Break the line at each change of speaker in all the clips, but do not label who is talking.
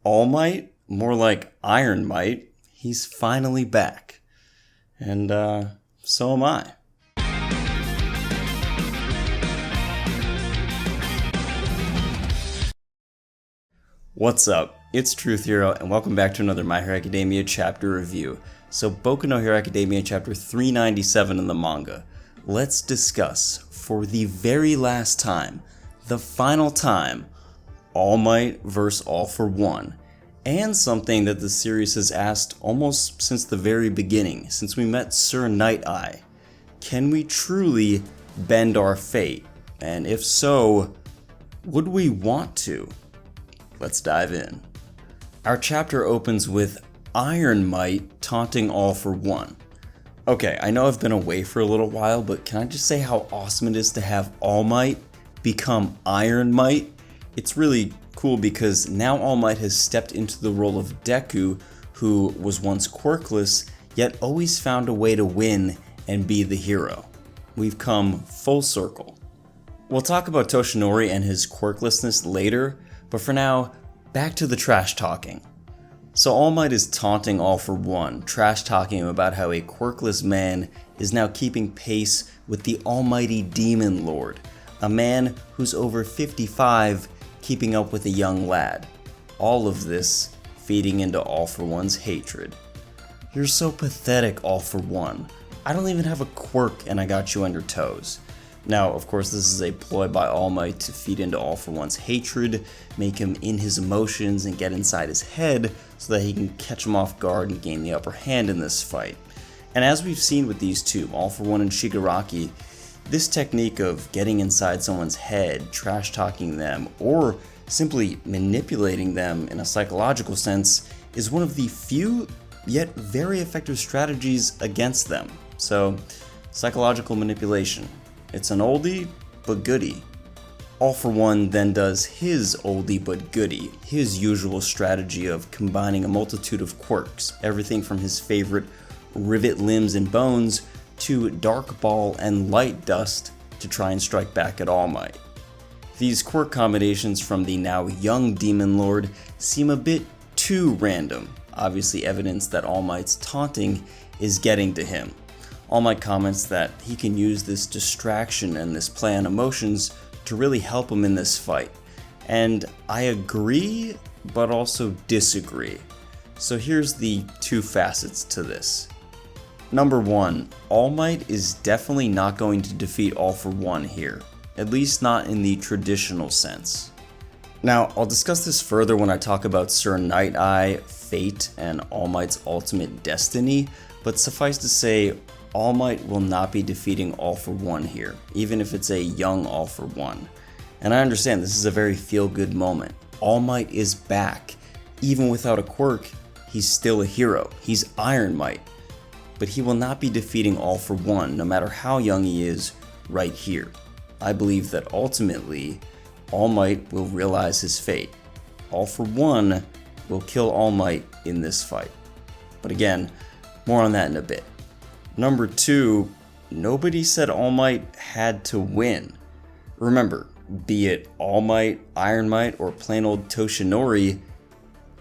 All Might, more like Iron Might, he's finally back. And, so am I. What's up? It's Truth Hero, and welcome back to another My Hero Academia chapter review. So, Boku no Hero Academia chapter 397 in the manga. Let's discuss, for the very last time, the final time, All Might vs. All for One, and something that the series has asked almost since the very beginning, since we met Sir Nighteye. Can we truly bend our fate? And if so, would we want to? Let's dive in. Our chapter opens with Iron Might taunting All for One. Okay, I know I've been away for a little while, but can I just say how awesome it is to have All Might become Iron Might? It's really cool because now All Might has stepped into the role of Deku, who was once quirkless, yet always found a way to win and be the hero. We've come full circle. We'll talk about Toshinori and his quirklessness later, but for now, back to the trash talking. So All Might is taunting All for One, trash talking him about how a quirkless man is now keeping pace with the almighty Demon Lord, a man who's over 55 keeping up with a young lad. All of this feeding into All for One's hatred. You're so pathetic, All for One. I don't even have a quirk and I got you on your toes. Now, of course, this is a ploy by All Might to feed into All for One's hatred, make him in his emotions and get inside his head so that he can catch him off guard and gain the upper hand in this fight. And as we've seen with these two, All for One and Shigaraki, this technique of getting inside someone's head, trash talking them, or simply manipulating them in a psychological sense is one of the few yet very effective strategies against them. So, psychological manipulation. It's an oldie, but goodie. All for One then does his oldie but goodie, his usual strategy of combining a multitude of quirks, everything from his favorite rivet limbs and bones to dark ball and light dust to try and strike back at All Might. These quirk combinations from the now young Demon Lord seem a bit too random, obviously evidence that All Might's taunting is getting to him. All Might comments that he can use this distraction and this play on emotions to really help him in this fight. And I agree, but also disagree. So here's the two facets to this. Number one, All Might is definitely not going to defeat All for One here, at least not in the traditional sense. Now, I'll discuss this further when I talk about Sir Nighteye, Fate, and All Might's ultimate destiny, but suffice to say, All Might will not be defeating All for One here, even if it's a young All for One. And I understand this is a very feel-good moment. All Might is back. Even without a quirk, he's still a hero. He's Iron Might. But he will not be defeating All for One, no matter how young he is, right here. I believe that ultimately, All Might will realize his fate. All for One will kill All Might in this fight. But again, more on that in a bit. Number two, nobody said All Might had to win. Remember, be it All Might, Iron Might, or plain old Toshinori,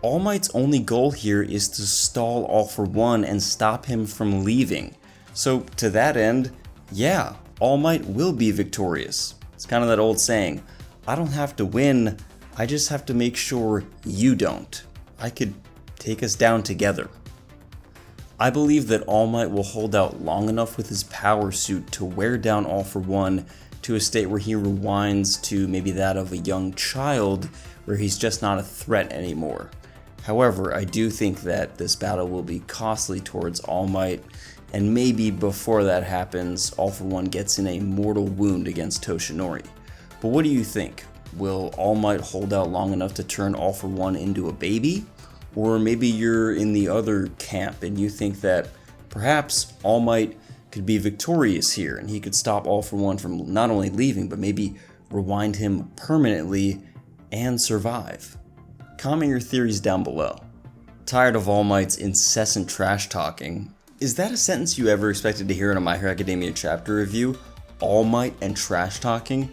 All Might's only goal here is to stall All for One and stop him from leaving. So to that end, yeah, All Might will be victorious. It's kind of that old saying, I don't have to win, I just have to make sure you don't. I could take us down together. I believe that All Might will hold out long enough with his power suit to wear down All for One to a state where he rewinds to maybe that of a young child, where he's just not a threat anymore. However, I do think that this battle will be costly towards All Might, and maybe before that happens, All for One gets in a mortal wound against Toshinori. But what do you think? Will All Might hold out long enough to turn All for One into a baby? Or maybe you're in the other camp and you think that perhaps All Might could be victorious here and he could stop All for One from not only leaving, but maybe rewind him permanently and survive. Comment your theories down below. Tired of All Might's incessant trash talking? Is that a sentence you ever expected to hear in a My Hero Academia chapter review? All Might and trash talking?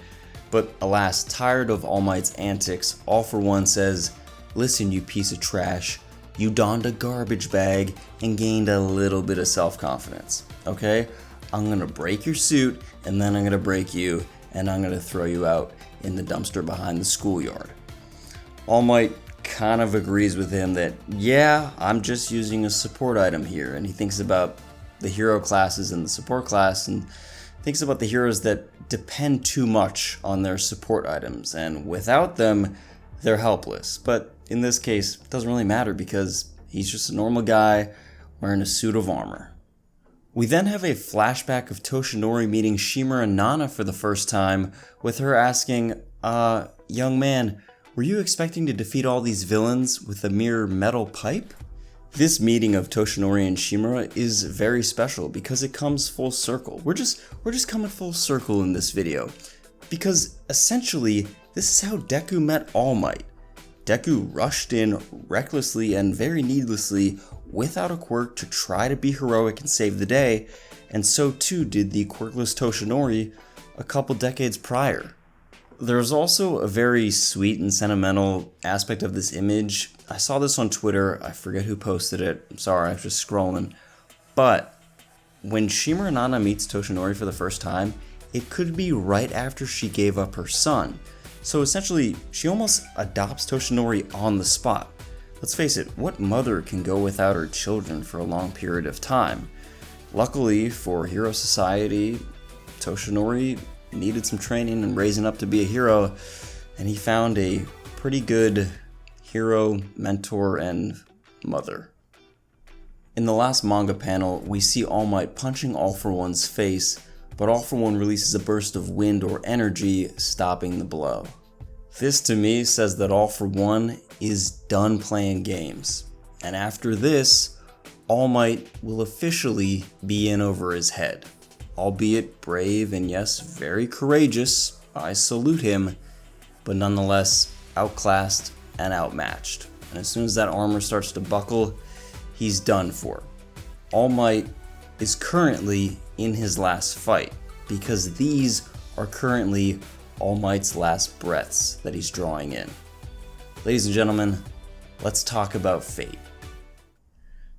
But alas, tired of All Might's antics, All for One says, listen, you piece of trash, you donned a garbage bag and gained a little bit of self-confidence, okay? I'm gonna break your suit, and then I'm gonna break you, and I'm gonna throw you out in the dumpster behind the schoolyard. All Might kind of agrees with him that, yeah, I'm just using a support item here, and he thinks about the hero classes and the support class, and thinks about the heroes that depend too much on their support items, and without them, they're helpless. But in this case, it doesn't really matter because he's just a normal guy wearing a suit of armor. We then have a flashback of Toshinori meeting Shimura Nana for the first time, with her asking, young man, were you expecting to defeat all these villains with a mere metal pipe? This meeting of Toshinori and Shimura is very special because it comes full circle. We're just coming full circle in this video. Because essentially, this is how Deku met All Might. Deku rushed in recklessly and very needlessly without a quirk to try to be heroic and save the day, and so too did the quirkless Toshinori a couple decades prior. There's also a very sweet and sentimental aspect of this image. I saw this on Twitter, I forget who posted it, I'm sorry, I was just scrolling. But when Shimura Nana meets Toshinori for the first time, it could be right after she gave up her son. So essentially, she almost adopts Toshinori on the spot. Let's face it, what mother can go without her children for a long period of time? Luckily for Hero Society, Toshinori needed some training and raising up to be a hero, and he found a pretty good hero, mentor, and mother. In the last manga panel, we see All Might punching All For One's face, but All For One releases a burst of wind or energy, stopping the blow. This to me says that All For One is done playing games, and after this, All Might will officially be in over his head. Albeit brave and yes, very courageous, I salute him, but nonetheless outclassed and outmatched. And as soon as that armor starts to buckle, he's done for. All Might is currently in his last fight, because these are currently All Might's last breaths that he's drawing in. Ladies and gentlemen, let's talk about fate.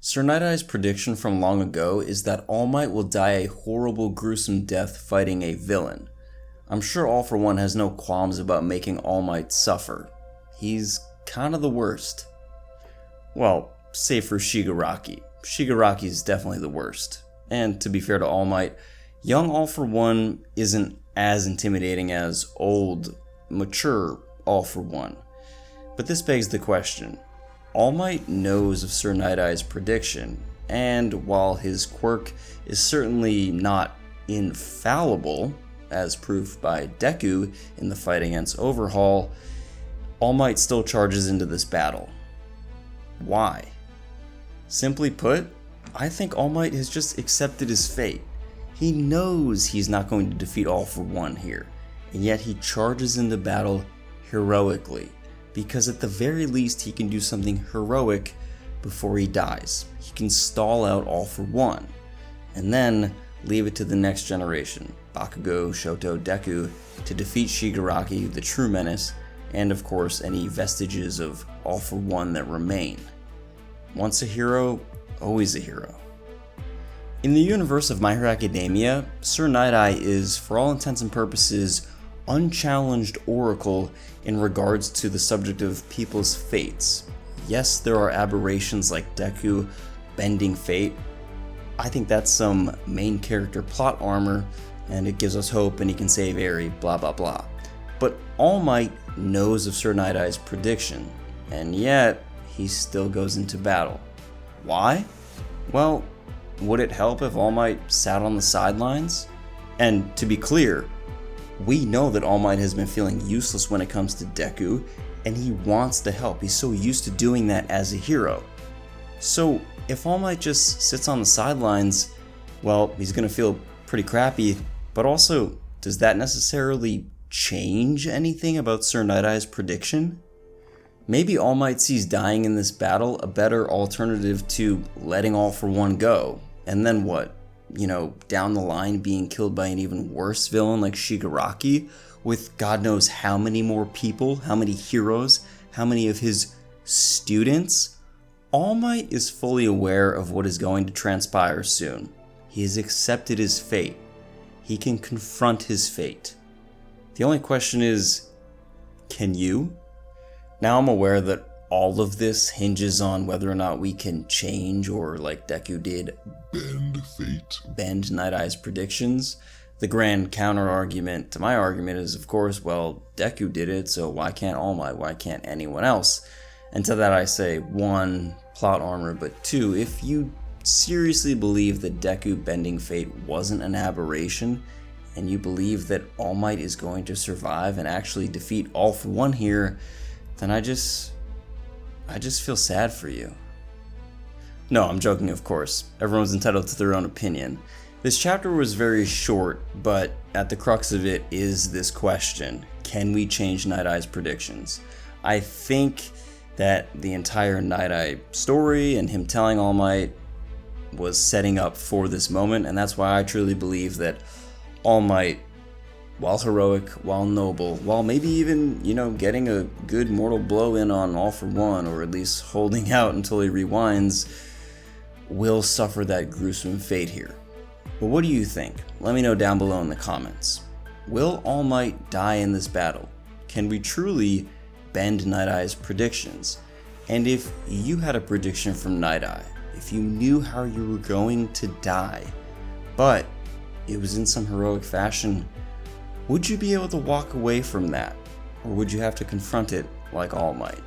Sir Nighteye's prediction from long ago is that All Might will die a horrible, gruesome death fighting a villain. I'm sure All For One has no qualms about making All Might suffer. He's kind of the worst. Well, save for Shigaraki. Shigaraki's definitely the worst. And to be fair to All Might, young All For One isn't as intimidating as old, mature All For One. But this begs the question. All Might knows of Sir Nighteye's prediction, and while his quirk is certainly not infallible, as proved by Deku in the fight against Overhaul, All Might still charges into this battle. Why? Simply put, I think All Might has just accepted his fate. He knows he's not going to defeat All For One here, and yet he charges into battle heroically. Because at the very least he can do something heroic before he dies. He can stall out All For One, and then leave it to the next generation, Bakugo, Shoto, Deku, to defeat Shigaraki, the true menace, and of course any vestiges of All For One that remain. Once a hero, always a hero. In the universe of My Hero Academia, Sir Nighteye is, for all intents and purposes, unchallenged oracle in regards to the subject of people's fates. Yes, there are aberrations like Deku bending fate. I think that's some main character plot armor, and it gives us hope and he can save Eri, blah blah blah. But All Might knows of Sir Nighteye's prediction, and yet he still goes into battle. Why? Well, would it help if All Might sat on the sidelines? And to be clear, we know that All Might has been feeling useless when it comes to Deku, and he wants to help. He's so used to doing that as a hero. So if All Might just sits on the sidelines, well, he's gonna feel pretty crappy, but also, does that necessarily change anything about Sir Nighteye's prediction? Maybe All Might sees dying in this battle a better alternative to letting All For One go, and then what? Down the line being killed by an even worse villain like Shigaraki, with God knows how many more people, how many heroes, how many of his Students, All Might is fully aware of what is going to transpire soon. He has accepted his fate. He can confront his fate. The only question is, can you? Now I'm aware that all of this hinges on whether or not we can change or, like Deku did,
Bend fate.
bend Nightaye's predictions. The grand counter-argument to my argument is, of course, well, Deku did it, so why can't All Might? Why can't anyone else? And to that I say, 1, plot armor, but 2, if you seriously believe that Deku bending fate wasn't an aberration, and you believe that All Might is going to survive and actually defeat All for One here, then I just feel sad for you. No, I'm joking, of course. Everyone's entitled to their own opinion. This chapter was very short, but at the crux of it is this question: can we change Nighteye's predictions? I think that the entire Nighteye story and him telling All Might was setting up for this moment, and that's why I truly believe that All Might, while heroic, while noble, while maybe even, getting a good mortal blow in on All for One, or at least holding out until he rewinds, will suffer that gruesome fate here. But what do you think? Let me know down below in the comments. Will All Might die in this battle? Can we truly bend Nighteye's predictions? And if you had a prediction from Nighteye, if you knew how you were going to die, but it was in some heroic fashion, would you be able to walk away from that? Or would you have to confront it like All Might?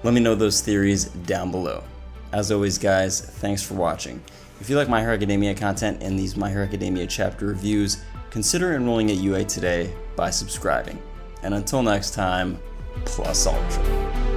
Let me know those theories down below. As always, guys, thanks for watching. If you like My Hero Academia content and these My Hero Academia chapter reviews, consider enrolling at UA today by subscribing. And until next time, Plus Ultra.